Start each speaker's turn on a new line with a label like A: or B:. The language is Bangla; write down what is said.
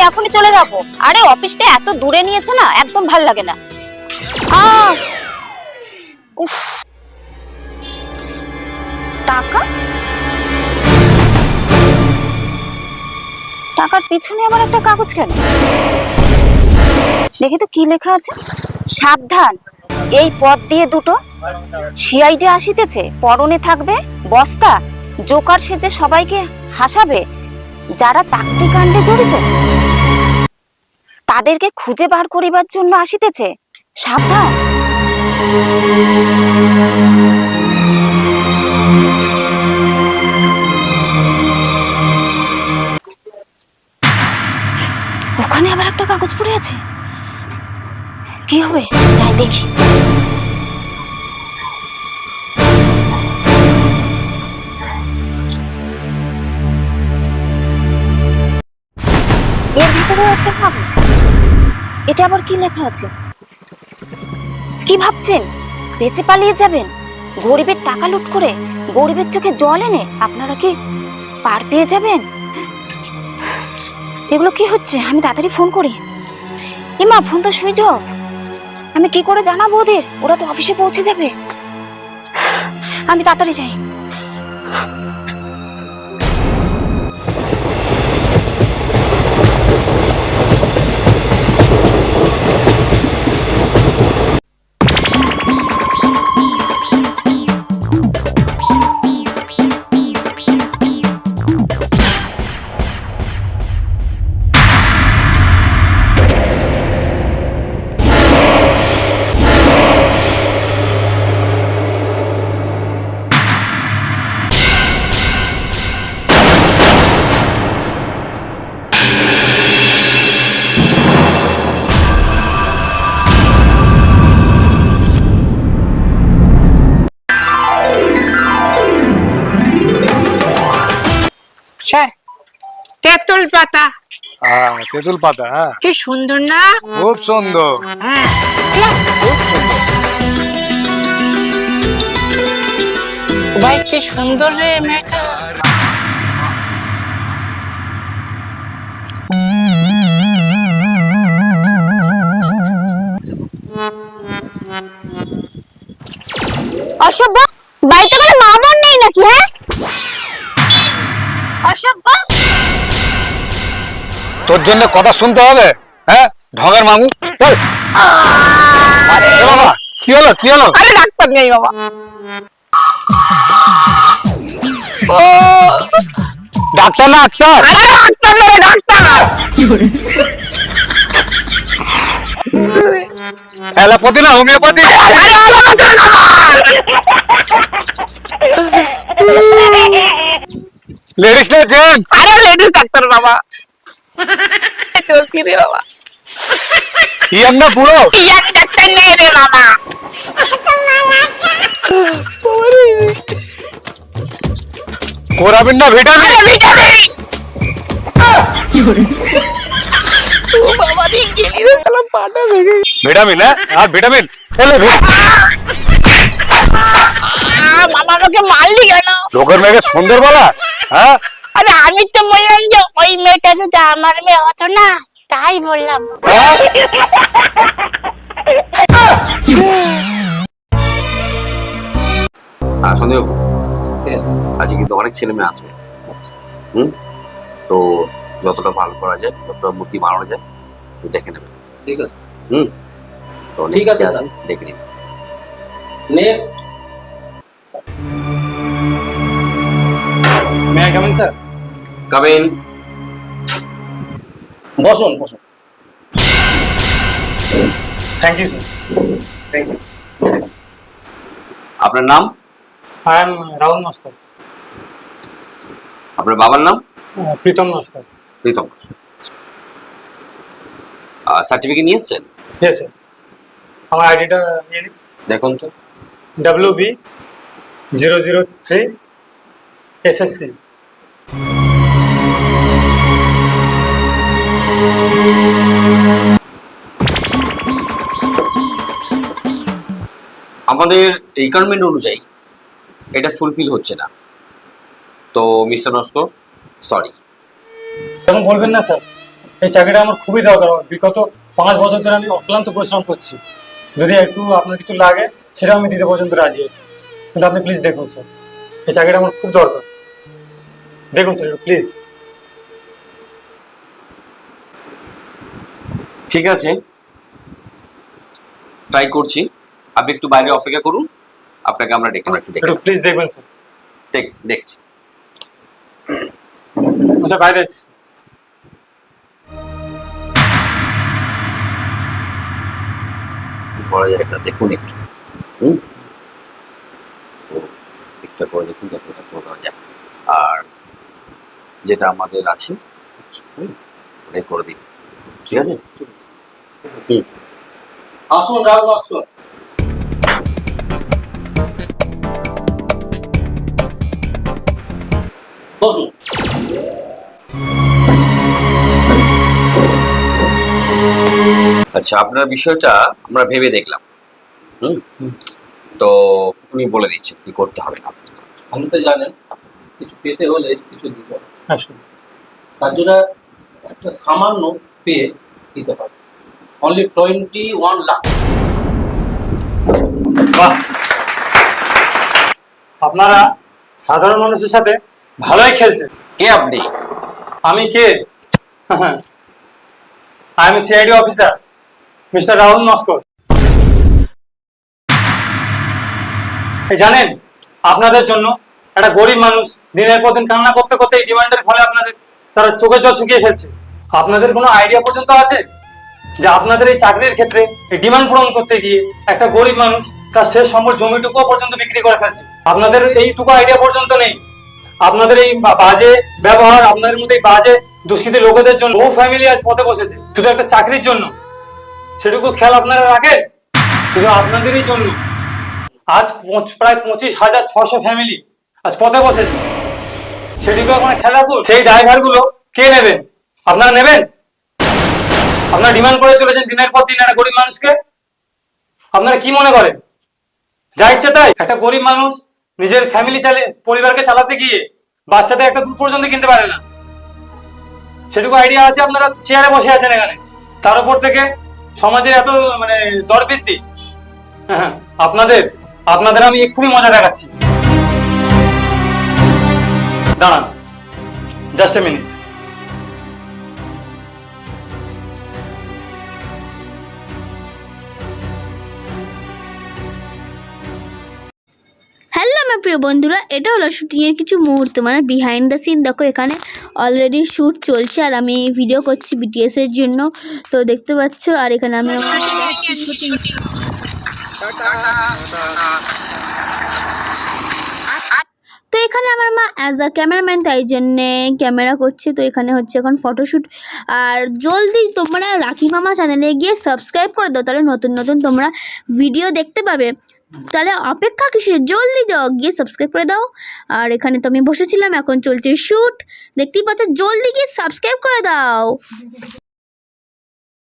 A: এখনই চলে যাবো। আরে অফিসটা এত দূরে নিয়েছে না, একদম ভাল লাগে না। উফ, টাকা, টাকার পিছনে আবার একটা কাগজ কেন? দেখি তো কি লেখা আছে। সাবধান, এই পথ দিয়ে দুটো সিআইডি আসিতেছে, পরনে থাকবে বস্তা, জোকার সেজে সবাইকে হাসাবে। যারা তাকতি কাণ্ডে জড়িত তাদেরকে খুঁজে বার করিবার জন্য আসিতেছে, সাবধান। ওখানে আবার একটা কাগজ পড়ে আছে, কি হবে? যাই দেখি। এর ভিতরেও একটা কাগজ, এটা আবার কি লেখা আছে? কি ভাবছেন বেঁচে পালিয়ে যাবেন? গরিবের টাকা লুট করে গরিবের চোখে জল এনে আপনারা কি পার পেয়ে যাবেন? এগুলো কি হচ্ছে? আমি তাড়াতাড়ি ফোন করি। এমা, ফোন তো সুইচ অফ। আমি কি করে জানাবো ওদের? ওরা তো অফিসে পৌঁছে যাবে। আমি তাড়াতাড়ি যাই।
B: স্যার, তেঁতুল পাতা।
C: তেঁতুল পাতা, হ্যাঁ,
B: কি সুন্দর না?
C: খুব সুন্দর।
B: হ্যাঁ,
C: খুব সুন্দর।
B: ভাই কি সুন্দর রে মেয়েটা।
A: অসভ্য, বাড়িতে কোনো মা বোন নেই নাকি? হ্যাঁ, অসভ্য।
C: তোর জন্য কথা শুনতে হবে? হ্যাঁ, ঢঙের মামু, চল। আরে বাবা, কি হলো কি হলো?
B: আরে ডাক্তার নেই বাবা। ও
C: ডাক্তার না ডাক্তার?
B: আরে ডাক্তার নয়, ডাক্তার।
C: অ্যালোপ্যাথি না হোমিওপ্যাথি?
B: আরে আলাদা
C: লেডিস না জেন্টস?
B: আরে লেডিস ডাক্তার বাবা। চলছি রে বাবা।
C: ইয়াং না বুড়ো?
B: ইয়াং ডাক্তার নেই রে বাবা।
C: কোরাবিন না ভিটামিন?
B: ভিটামিন। ও বাবা রে, গেলি রে শালা, পাটা ভেঙে।
C: ভিটামিন, হ্যাঁ, আর ভিটামিন এলে
B: মামা আমাকে মারলি কেন?
C: লোকের মেয়েকে সুন্দর বলা? হ্যাঁ,
B: আরে আমি তো বললাম যে ওই মেয়েটা যদি আমার মেয়ে হতো না, তাই বললাম।
D: সন্দেহ আজকে কিন্তু অনেক ছেলে মেয়ে আসবে। তো যতটা ভালো করা যায়, যতটা মূর্তি বানানো যায় দেখে নেবে।
E: ঠিক আছে।
D: তো
E: ঠিক আছে স্যার,
D: দেখে নিন।
E: Next.
C: May I come in sir?
D: Come in.
E: বসুন বসুন।
C: Thank you sir.
D: আপনার নাম?
C: I am Rahul Naskar.
D: আপনার বাবার নাম?
C: প্রীতম নস্কর।
D: প্রীতম। সার্টিফিকেট নিয়ে এসছেন?
C: Yes sir. আমার আইডিটা নিয়ে নিন।
D: দেখুন তো।
C: WB003 SSC।
D: আমাদের রিকোয়ারমেন্ট অনুযায়ী এটা ফুলফিল হচ্ছে না, তো মিস্টার নস্কর, সরি।
C: তেমন বলবেন না স্যার,
F: এই চাকরিটা আমার খুবই দরকার। বিগত 5 বছর ধরে আমি অক্লান্ত পরিশ্রম করছি। যদি একটু আপনার কিছু লাগে সেটাও আমি দিতে পর্যন্ত রাজি আছি, কিন্তু আপনি প্লিজ দেখুন স্যার, এই চাকরিটা আমার খুব দরকার। দেখুন স্যার প্লিজ।
D: ঠিক আছে, ট্রাই করছি। আপনি একটু বাইরে অপেক্ষা করুন, আপনাকে আমরা একটু ডেকে
F: একটু প্লিজ দেখবেন স্যার।
D: দেখছি।
F: আচ্ছা বাইরে আছি।
D: করা যায় এটা দেখুন একটু। হুম, তো ঠিকঠাক করে দেখুন যতটা করা যায়, আর যেটা আমাদের আছে ওটাই করে দিন, ঠিক আছে?
E: আসুন রাহুল, আসুন। বসুন।
D: আচ্ছা, আপনার বিষয়টা আমরা ভেবে দেখলাম। হুম, তো উনি বলে দিচ্ছেন কি করতে হবে না করতে হবে।
E: আপনি তো জানেন কিছু পেতে হলে কিছু দিতে হবে।
F: আসুন।
E: তার জন্য একটা সামান্য পে দিতে হবে, অনলি 21 লাখ।
F: বাহ, আপনারা সাধারণ মানুষের সাথে ভালোই খেলছেন।
D: কে আপনি?
F: আমি কে? I am CID officer mister Rahul Naskar. এই জানেন, আপনাদের জন্য একটা গরিব মানুষ দিনের পর দিন কান্না করতে করতে এই ডিমান্ডের ফলে তারা চোখে জল শুকিয়ে ফেলছে। আপনাদের কোনো আইডিয়া পর্যন্ত আছে যে আপনাদের এই চাকরির ক্ষেত্রে এই ডিমান্ড পূরণ করতে গিয়ে একটা গরিব মানুষ তার শেষ সম্বল জমিটুকুও পর্যন্ত বিক্রি করে ফেলছে? আপনাদের এইটুকু আইডিয়া পর্যন্ত নেই। আপনাদের এই বাজে ব্যবহার, আপনাদের মধ্যে এই বাজে দুষ্কৃতী লোকেদের জন্য বহু ফ্যামিলি আজ পথে বসেছে শুধু একটা চাকরির জন্য। সেটুকু খেয়াল আপনারা রাখেন? শুধু আপনাদেরই জন্য আজ প্রায় 25,600 ফ্যামিলি আজ পথে বসেছে। সেটুকু এখন খেলা করুন। সেই দায়ভার গুলো কে নেবেন? আপনারা নেবেন? আপনারা ডিমান্ড করে চলেছেন দিনের পর দিন একটা গরিব মানুষকে। আপনারা কি মনে করেন যা ইচ্ছে তাই? একটা গরিব মানুষ নিজের পরিবারকে চালাতে গিয়ে বাচ্চাদের একটা দুধ পর্যন্ত কিনতে পারে না। সেটুকু আইডিয়া আছে? আপনারা চেয়ারে বসে আছেন এখানে, তার উপর থেকে সমাজে এত দরবৃদ্ধি। হ্যাঁ, আপনাদের আমি এক্ষুনি মজা দেখাচ্ছি। দাঁড়ান, জাস্ট এ মিনিট।
G: হ্যালো আমার প্রিয় বন্ধুরা, এটা হলো শুটিংয়ের কিছু মুহূর্ত, মানে বিহাইন্ড দ্য সিন। দেখো এখানে অলরেডি শ্যুট চলছে আর আমি ভিডিও করছি বিটিএসের জন্য, তো দেখতে পাচ্ছ। আর এখানে আমি তো এখানে আমার মা অ্যাজ আ ক্যামেরাম্যান, তাই জন্যে ক্যামেরা করছে। তো এখানে হচ্ছে এখন ফটোশ্যুট। আর জলদি তোমরা রাখি মামা চ্যানেলে গিয়ে সাবস্ক্রাইব করে দাও, তাহলে নতুন নতুন তোমরা ভিডিও দেখতে পাবে। তাহলে অপেক্ষা কিসের, জলদি যাও গিয়ে সাবস্ক্রাইব করে দাও। আর এখানে তো আমি বসেছিলাম, এখন চলছে শ্যুট, দেখতেই পাচ্ছ। জলদি গিয়ে সাবস্ক্রাইব করে দাও।